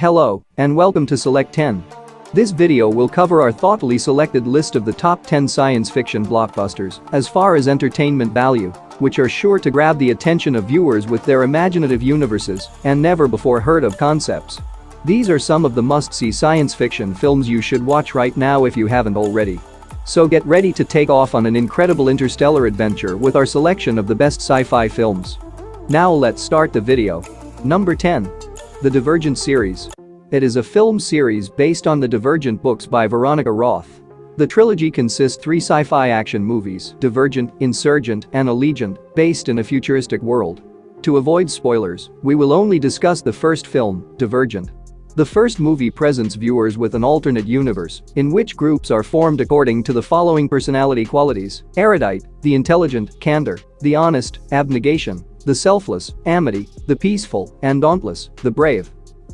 Hello, and welcome to Select 10. This video will cover our thoughtfully selected list of the top 10 science fiction blockbusters as far as entertainment value, which are sure to grab the attention of viewers with their imaginative universes and never-before-heard-of concepts. These are some of the must-see science fiction films you should watch right now if you haven't already. So get ready to take off on an incredible interstellar adventure with our selection of the best sci-fi films. Now let's start the video. Number 10. The Divergent series. It is a film series based on the Divergent books by Veronica Roth. The trilogy consists 3 sci-fi action movies, Divergent, Insurgent, and Allegiant, based in a futuristic world. To avoid spoilers, we will only discuss the first film, Divergent. The first movie presents viewers with an alternate universe, in which groups are formed according to the following personality qualities: erudite, the intelligent, candor, the honest, abnegation, the selfless, amity, the peaceful, and dauntless, the brave.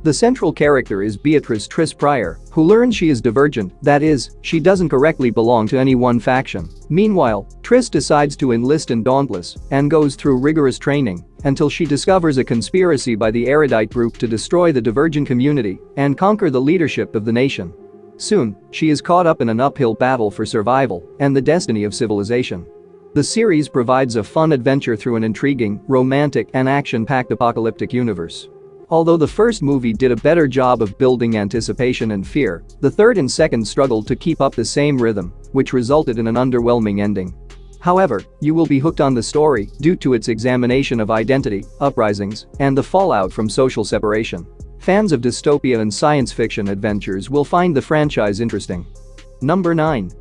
The central character is Beatrice Triss Pryor, who learns she is divergent, that is, she doesn't correctly belong to any one faction. Meanwhile, Triss decides to enlist in Dauntless and goes through rigorous training until she discovers a conspiracy by the erudite group to destroy the divergent community and conquer the leadership of the nation. Soon, she is caught up in an uphill battle for survival and the destiny of civilization. The series provides a fun adventure through an intriguing, romantic, and action-packed apocalyptic universe. Although the first movie did a better job of building anticipation and fear, the third and second struggled to keep up the same rhythm, which resulted in an underwhelming ending. However, you will be hooked on the story due to its examination of identity, uprisings, and the fallout from social separation. Fans of dystopia and science fiction adventures will find the franchise interesting. Number 9.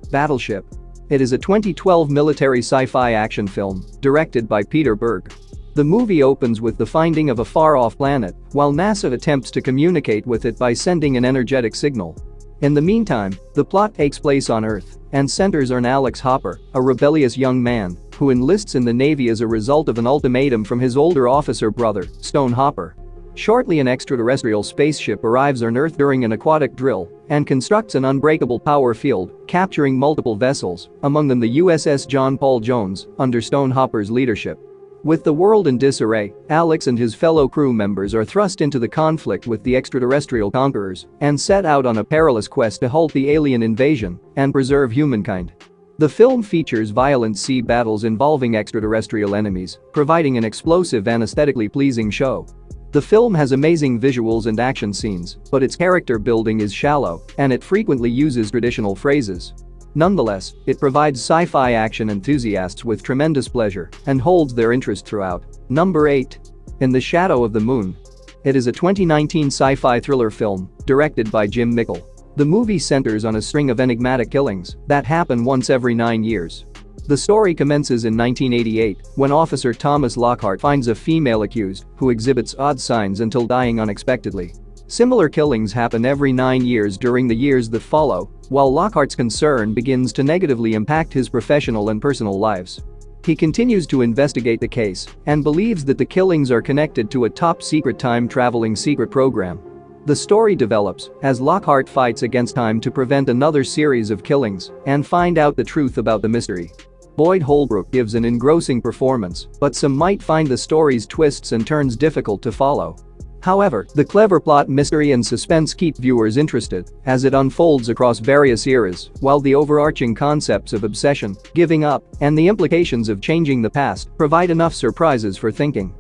Battleship. It is a 2012 military sci-fi action film directed by Peter Berg. The movie opens with the finding of a far-off planet while NASA attempts to communicate with it by sending an energetic signal. In the meantime, the plot takes place on Earth and centers on Alex Hopper, a rebellious young man who enlists in the Navy as a result of an ultimatum from his older officer brother, Stone Hopper. Shortly, an extraterrestrial spaceship arrives on Earth during an aquatic drill and constructs an unbreakable power field, capturing multiple vessels, among them the USS John Paul Jones, under Stone Hopper's leadership. With the world in disarray, Alex and his fellow crew members are thrust into the conflict with the extraterrestrial conquerors and set out on a perilous quest to halt the alien invasion and preserve humankind. The film features violent sea battles involving extraterrestrial enemies, providing an explosive and aesthetically pleasing show. The film has amazing visuals and action scenes, but its character building is shallow, and it frequently uses traditional phrases. Nonetheless, it provides sci-fi action enthusiasts with tremendous pleasure and holds their interest throughout. Number 8. In the Shadow of the Moon. It is a 2019 sci-fi thriller film directed by Jim Mickle. The movie centers on a string of enigmatic killings that happen once every 9 years. The story commences in 1988 when Officer Thomas Lockhart finds a female accused who exhibits odd signs until dying unexpectedly. Similar killings happen every 9 years during the years that follow, while Lockhart's concern begins to negatively impact his professional and personal lives. He continues to investigate the case and believes that the killings are connected to a top-secret time-traveling secret program. The story develops as Lockhart fights against time to prevent another series of killings and find out the truth about the mystery. Boyd Holbrook gives an engrossing performance, but some might find the story's twists and turns difficult to follow. However, the clever plot, mystery, and suspense keep viewers interested as it unfolds across various eras, while the overarching concepts of obsession, giving up, and the implications of changing the past provide enough surprises for thinking.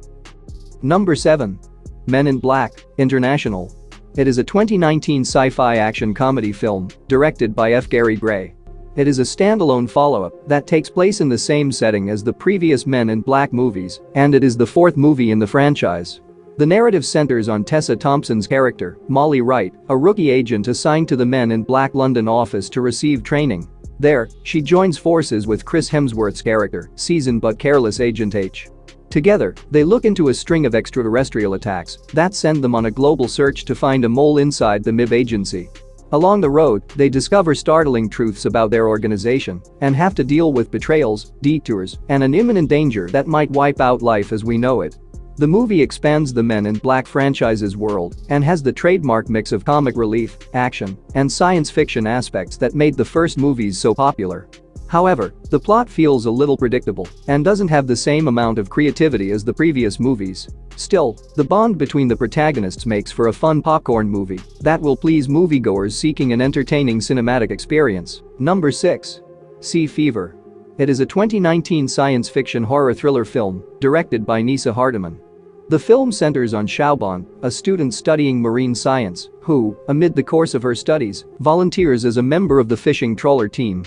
Number 7. Men in Black, International. It is a 2019 sci-fi action comedy film directed by F. Gary Gray. It is a standalone follow-up that takes place in the same setting as the previous Men in Black movies, and it is the 4th movie in the franchise. The narrative centers on Tessa Thompson's character, Molly Wright, a rookie agent assigned to the Men in Black London office to receive training. There, she joins forces with Chris Hemsworth's character, seasoned but careless Agent H. Together, they look into a string of extraterrestrial attacks that send them on a global search to find a mole inside the MIB agency. Along the road, they discover startling truths about their organization and have to deal with betrayals, detours, and an imminent danger that might wipe out life as we know it. The movie expands the Men in Black franchise's world and has the trademark mix of comic relief, action, and science fiction aspects that made the first movies so popular. However, the plot feels a little predictable and doesn't have the same amount of creativity as the previous movies. Still, the bond between the protagonists makes for a fun popcorn movie that will please moviegoers seeking an entertaining cinematic experience. Number 6. Sea Fever. It is a 2019 science fiction horror thriller film directed by Nisa Hardiman. The film centers on Xiaoban, a student studying marine science, who, amid the course of her studies, volunteers as a member of the fishing trawler team.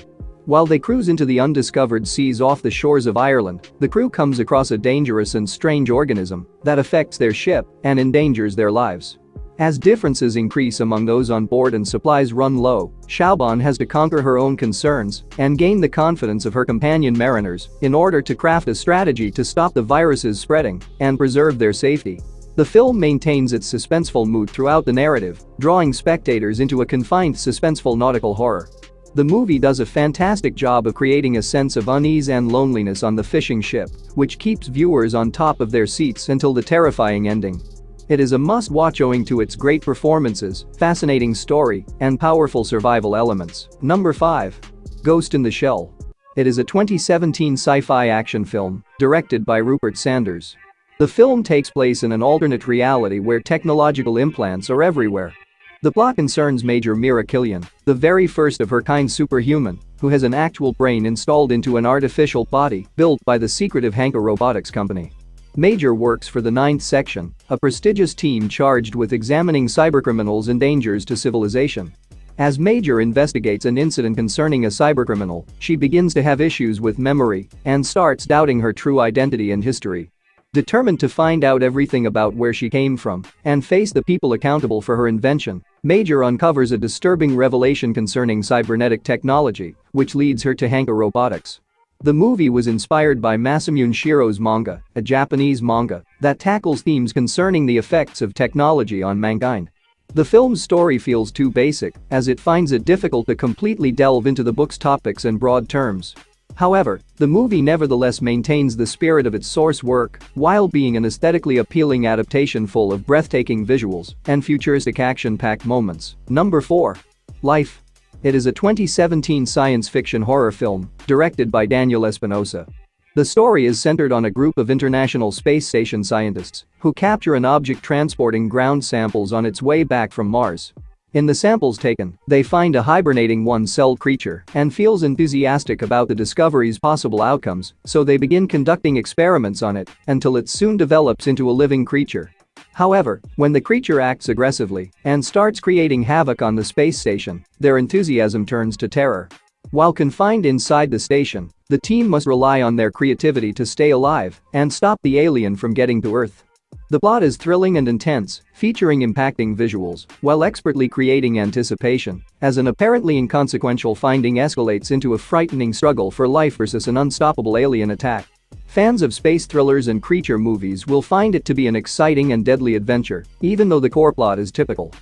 While they cruise into the undiscovered seas off the shores of Ireland, the crew comes across a dangerous and strange organism that affects their ship and endangers their lives. As differences increase among those on board and supplies run low, Xiaoban has to conquer her own concerns and gain the confidence of her companion mariners in order to craft a strategy to stop the virus's spreading and preserve their safety. The film maintains its suspenseful mood throughout the narrative, drawing spectators into a confined suspenseful nautical horror. The movie does a fantastic job of creating a sense of unease and loneliness on the fishing ship, which keeps viewers on top of their seats until the terrifying ending. It is a must-watch owing to its great performances, fascinating story, and powerful survival elements. Number 5. Ghost in the Shell. It is a 2017 sci-fi action film directed by Rupert Sanders. The film takes place in an alternate reality where technological implants are everywhere. The plot concerns Major Mira Killian, the very first of her kind superhuman, who has an actual brain installed into an artificial body built by the secretive Hanka Robotics company. Major works for the 9th Section, a prestigious team charged with examining cybercriminals and dangers to civilization. As Major investigates an incident concerning a cybercriminal, she begins to have issues with memory and starts doubting her true identity and history. Determined to find out everything about where she came from and face the people accountable for her invention, Major uncovers a disturbing revelation concerning cybernetic technology, which leads her to Hanka Robotics. The movie was inspired by Masamune Shiro's manga, a Japanese manga that tackles themes concerning the effects of technology on mankind. The film's story feels too basic, as it finds it difficult to completely delve into the book's topics in broad terms. However, the movie nevertheless maintains the spirit of its source work while being an aesthetically appealing adaptation full of breathtaking visuals and futuristic action-packed moments. Number 4. Life. It is a 2017 science fiction horror film directed by Daniel Espinosa. The story is centered on a group of International Space Station scientists who capture an object transporting ground samples on its way back from Mars. In the samples taken, they find a hibernating one-celled creature and feels enthusiastic about the discovery's possible outcomes, so they begin conducting experiments on it until it soon develops into a living creature. However, when the creature acts aggressively and starts creating havoc on the space station, their enthusiasm turns to terror. While confined inside the station, the team must rely on their creativity to stay alive and stop the alien from getting to Earth. The plot is thrilling and intense, featuring impacting visuals, while expertly creating anticipation, as an apparently inconsequential finding escalates into a frightening struggle for life versus an unstoppable alien attack. Fans of space thrillers and creature movies will find it to be an exciting and deadly adventure, even though the core plot is typical.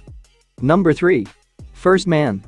Number 3. First Man.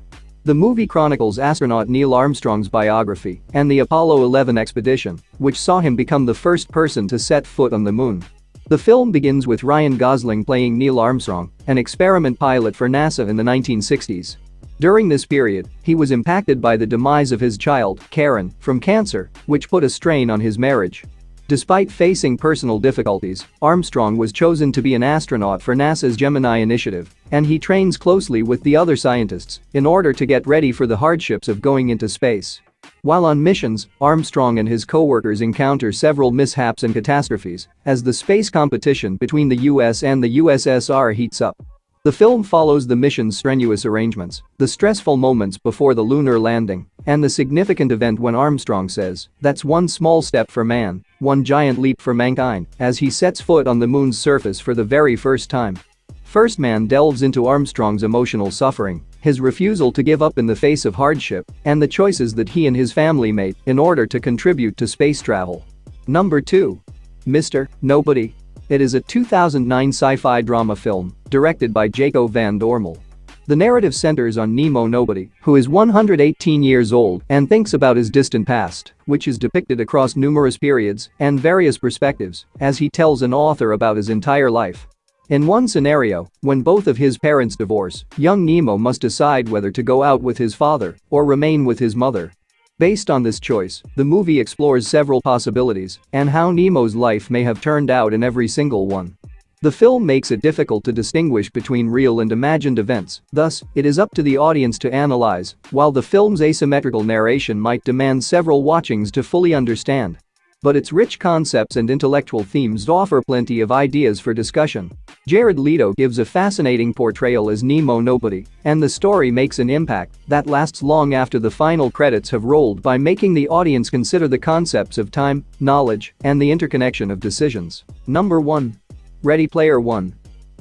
The movie chronicles astronaut Neil Armstrong's biography and the Apollo 11 expedition, which saw him become the first person to set foot on the moon. The film begins with Ryan Gosling playing Neil Armstrong, an experiment pilot for NASA in the 1960s. During this period, he was impacted by the demise of his child, Karen, from cancer, which put a strain on his marriage. Despite facing personal difficulties, Armstrong was chosen to be an astronaut for NASA's Gemini initiative, and he trains closely with the other scientists in order to get ready for the hardships of going into space. While on missions, Armstrong and his co-workers encounter several mishaps and catastrophes as the space competition between the US and the USSR heats up. The film follows the mission's strenuous arrangements, the stressful moments before the lunar landing, and the significant event when Armstrong says, "That's one small step for man, one giant leap for mankind," as he sets foot on the moon's surface for the very first time. First Man delves into Armstrong's emotional suffering, his refusal to give up in the face of hardship, and the choices that he and his family made in order to contribute to space travel. Number 2. Mr. Nobody. It is a 2009 sci-fi drama film directed by Jaco van Dormel. The narrative centers on Nemo Nobody, who is 118 years old and thinks about his distant past, which is depicted across numerous periods and various perspectives as he tells an author about his entire life. In one scenario, when both of his parents divorce, young Nemo must decide whether to go out with his father or remain with his mother. Based on this choice, the movie explores several possibilities and how Nemo's life may have turned out in every single one. The film makes it difficult to distinguish between real and imagined events, thus, it is up to the audience to analyze, while the film's asymmetrical narration might demand several watchings to fully understand. But its rich concepts and intellectual themes offer plenty of ideas for discussion. Jared Leto gives a fascinating portrayal as Nemo Nobody, and the story makes an impact that lasts long after the final credits have rolled by making the audience consider the concepts of time, knowledge, and the interconnection of decisions. Number 1. Ready Player One.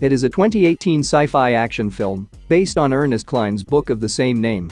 It is a 2018 sci-fi action film based on Ernest Cline's book of the same name.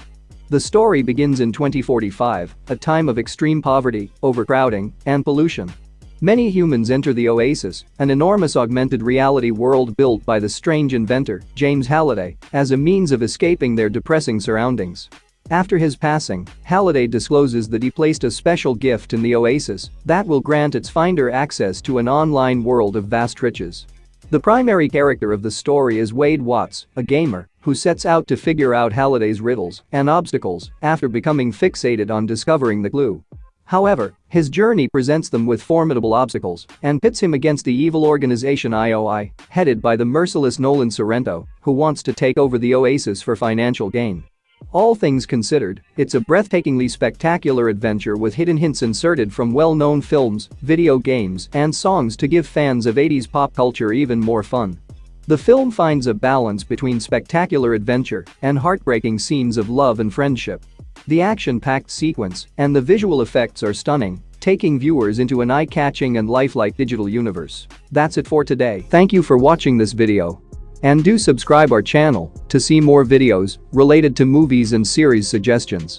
The story begins in 2045, a time of extreme poverty, overcrowding, and pollution. Many humans enter the Oasis, an enormous augmented reality world built by the strange inventor, James Halliday, as a means of escaping their depressing surroundings. After his passing, Halliday discloses that he placed a special gift in the Oasis that will grant its finder access to an online world of vast riches. The primary character of the story is Wade Watts, a gamer who sets out to figure out Halliday's riddles and obstacles after becoming fixated on discovering the clue. However, his journey presents them with formidable obstacles and pits him against the evil organization IOI, headed by the merciless Nolan Sorrento, who wants to take over the Oasis for financial gain. All things considered, it's a breathtakingly spectacular adventure with hidden hints inserted from well-known films, video games, and songs to give fans of 80s pop culture even more fun. The film finds a balance between spectacular adventure and heartbreaking scenes of love and friendship. The action-packed sequence and the visual effects are stunning, taking viewers into an eye-catching and lifelike digital universe. That's it for today. Thank you for watching this video. And do subscribe our channel to see more videos related to movies and series suggestions.